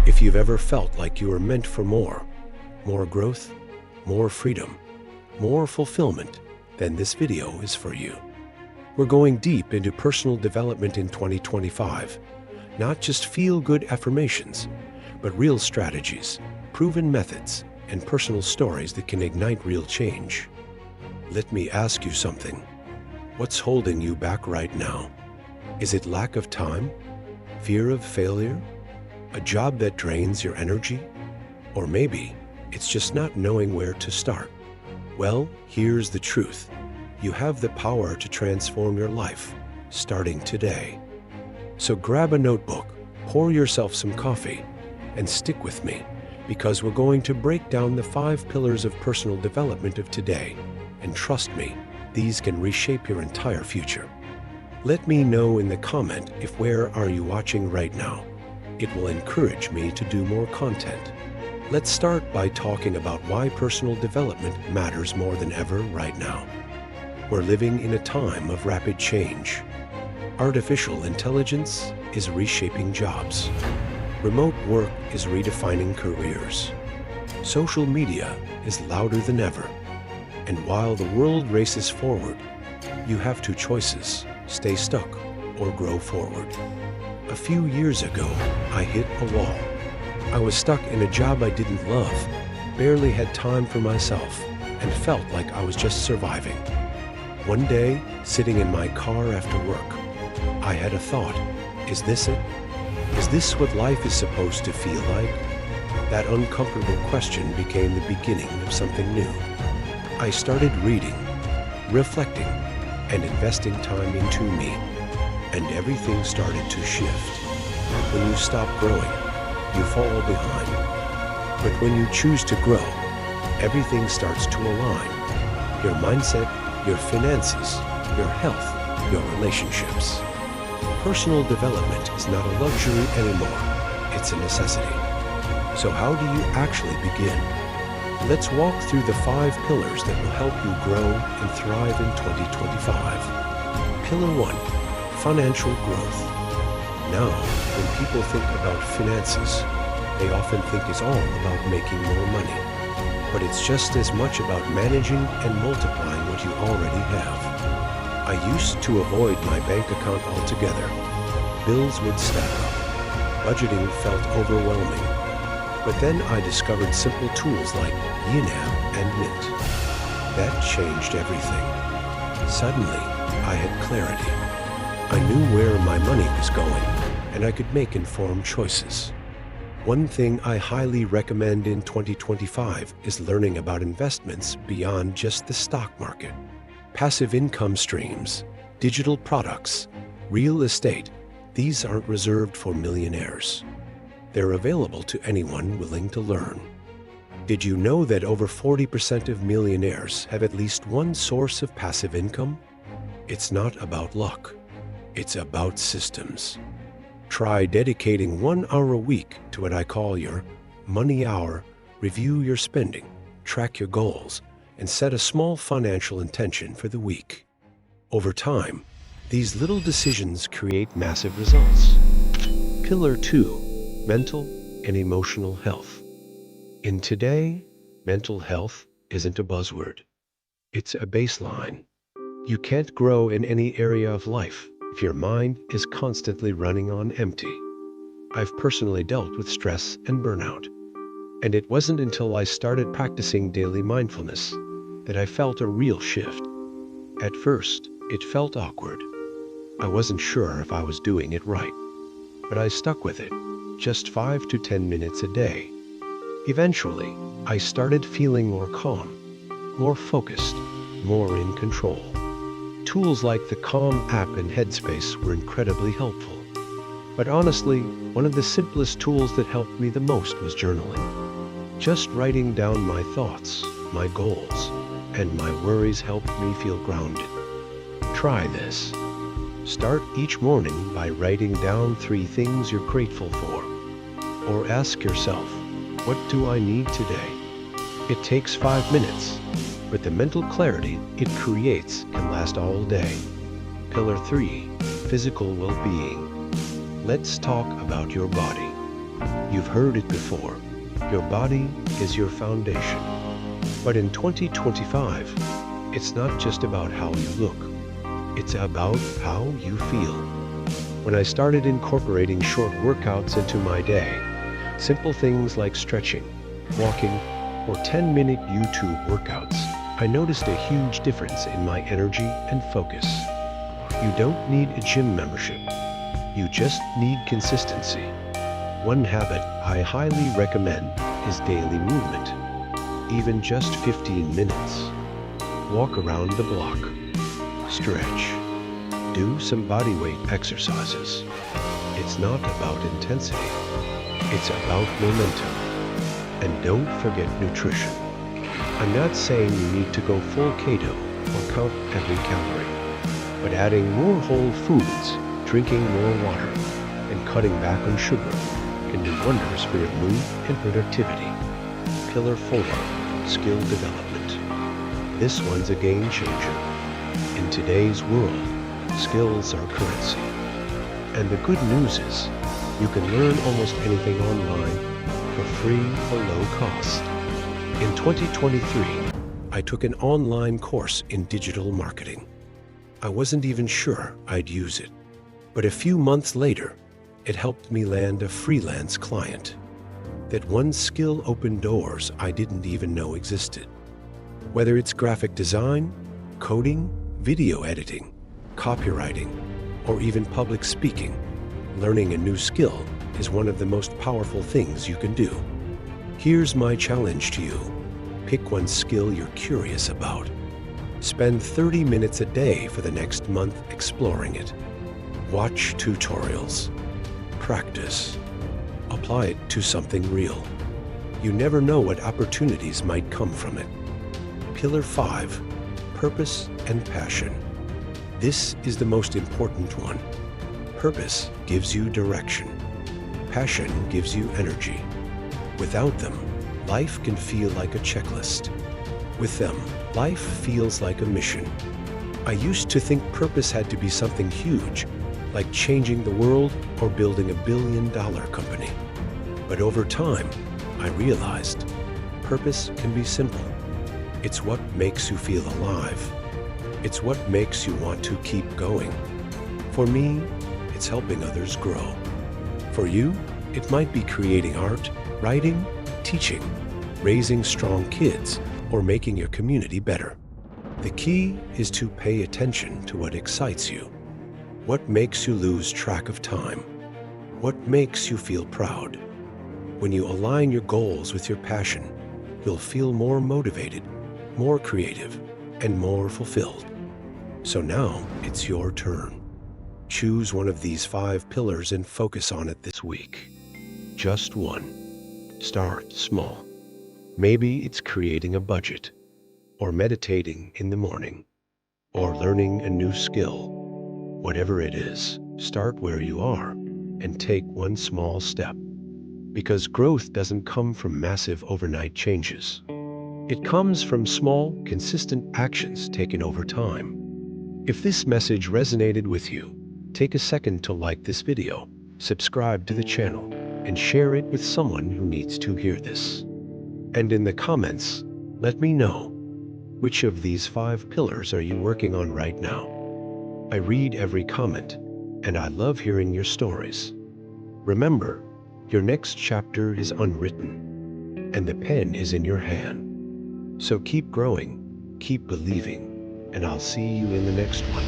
If you've ever felt like you were meant for more growth, more freedom, more fulfillment, then this video is for you. We're going deep into personal development in 2025, not just feel-good affirmations, but real strategies, proven methods, and personal stories that can ignite real change. Let me ask you something. What's holding you back right now? Is it lack of time? Fear of failure? A job that drains your energy? Or maybe it's just not knowing where to start. Well, here's the truth. You have the power to transform your life, starting today. So grab a notebook, pour yourself some coffee, and stick with me, because we're going to break down the 5 pillars of personal development of today. And trust me, these can reshape your entire future. Let me know in the comment if where are you watching right now. It will encourage me to do more content. Let's start by talking about why personal development matters more than ever right now. We're living in a time of rapid change. Artificial intelligence is reshaping jobs. Remote work is redefining careers. Social media is louder than ever. And while the world races forward, you have 2 choices: stay stuck or grow forward. A few years ago, I hit a wall. I was stuck in a job I didn't love, barely had time for myself, and felt like I was just surviving. One day, sitting in my car after work, I had a thought. Is this it? Is this what life is supposed to feel like? That uncomfortable question became the beginning of something new. I started reading, reflecting, and investing time into me. And everything started to shift. When you stop growing, you fall behind. But when you choose to grow, everything starts to align. Your mindset, your finances, your health, your relationships. Personal development is not a luxury anymore. It's a necessity. So how do you actually begin? Let's walk through the 5 pillars that will help you grow and thrive in 2025. Pillar 1. Financial growth. Now, when people think about finances, they often think it's all about making more money. But it's just as much about managing and multiplying what you already have. I used to avoid my bank account altogether. Bills would stack up. Budgeting felt overwhelming. But then I discovered simple tools like YNAB and Mint. That changed everything. Suddenly, I had clarity. I knew where my money was going, and I could make informed choices. One thing I highly recommend in 2025 is learning about investments beyond just the stock market. Passive income streams, digital products, real estate, these aren't reserved for millionaires. They're available to anyone willing to learn. Did you know that over 40% of millionaires have at least one source of passive income? It's not about luck. It's about systems. Try dedicating 1 hour a week to what I call your money hour. Review your spending, track your goals, and set a small financial intention for the week. Over time, these little decisions create massive results. Pillar 2. Mental and emotional health. In today, mental health isn't a buzzword. It's a baseline. You can't grow in any area of life if your mind is constantly running on empty. I've personally dealt with stress and burnout, and it wasn't until I started practicing daily mindfulness that I felt a real shift. At first, it felt awkward. I wasn't sure if I was doing it right, but I stuck with it, just 5 to 10 minutes a day. Eventually, I started feeling more calm, more focused, more in control. Tools like the Calm app and Headspace were incredibly helpful. But honestly, one of the simplest tools that helped me the most was journaling. Just writing down my thoughts, my goals, and my worries helped me feel grounded. Try this. Start each morning by writing down 3 things you're grateful for. Or ask yourself, what do I need today? It takes 5 minutes, but the mental clarity it creates can last all day. Pillar 3. Physical well-being. Let's talk about your body. You've heard it before. Your body is your foundation. But in 2025, it's not just about how you look. It's about how you feel. When I started incorporating short workouts into my day, simple things like stretching, walking, or 10-minute YouTube workouts, I noticed a huge difference in my energy and focus. You don't need a gym membership. You just need consistency. One habit I highly recommend is daily movement. Even just 15 minutes. Walk around the block. Stretch. Do some body weight exercises. It's not about intensity. It's about momentum. And don't forget nutrition. I'm not saying you need to go full keto or count every calorie, but adding more whole foods, drinking more water, and cutting back on sugar can do wonders for your mood and productivity. Pillar 4, skill development. This one's a game changer. In today's world, skills are currency. And the good news is, you can learn almost anything online for free or low cost. In 2023, I took an online course in digital marketing. I wasn't even sure I'd use it, but a few months later, it helped me land a freelance client. That one skill opened doors I didn't even know existed. Whether it's graphic design, coding, video editing, copywriting, or even public speaking, learning a new skill is one of the most powerful things you can do. Here's my challenge to you. Pick one skill you're curious about. Spend 30 minutes a day for the next month exploring it. Watch tutorials. Practice. Apply it to something real. You never know what opportunities might come from it. Pillar 5, purpose and passion. This is the most important one. Purpose gives you direction. Passion gives you energy. Without them, life can feel like a checklist. With them, life feels like a mission. I used to think purpose had to be something huge, like changing the world or building a billion-dollar company. But over time, I realized purpose can be simple. It's what makes you feel alive. It's what makes you want to keep going. For me, it's helping others grow. For you, it might be creating art, writing, teaching, raising strong kids, or making your community better. The key is to pay attention to what excites you. What makes you lose track of time? What makes you feel proud? When you align your goals with your passion, you'll feel more motivated, more creative, and more fulfilled. So now it's your turn. Choose one of these 5 pillars and focus on it this week. Just one. Start small. Maybe it's creating a budget, or meditating in the morning, or learning a new skill. Whatever it is, start where you are and take one small step. Because growth doesn't come from massive overnight changes. It comes from small, consistent actions taken over time. If this message resonated with you, take a second to like this video, subscribe to the channel, and share it with someone who needs to hear this. And in the comments, let me know, which of these 5 pillars are you working on right now? I read every comment, and I love hearing your stories. Remember, your next chapter is unwritten, and the pen is in your hand. So keep growing, keep believing, and I'll see you in the next one.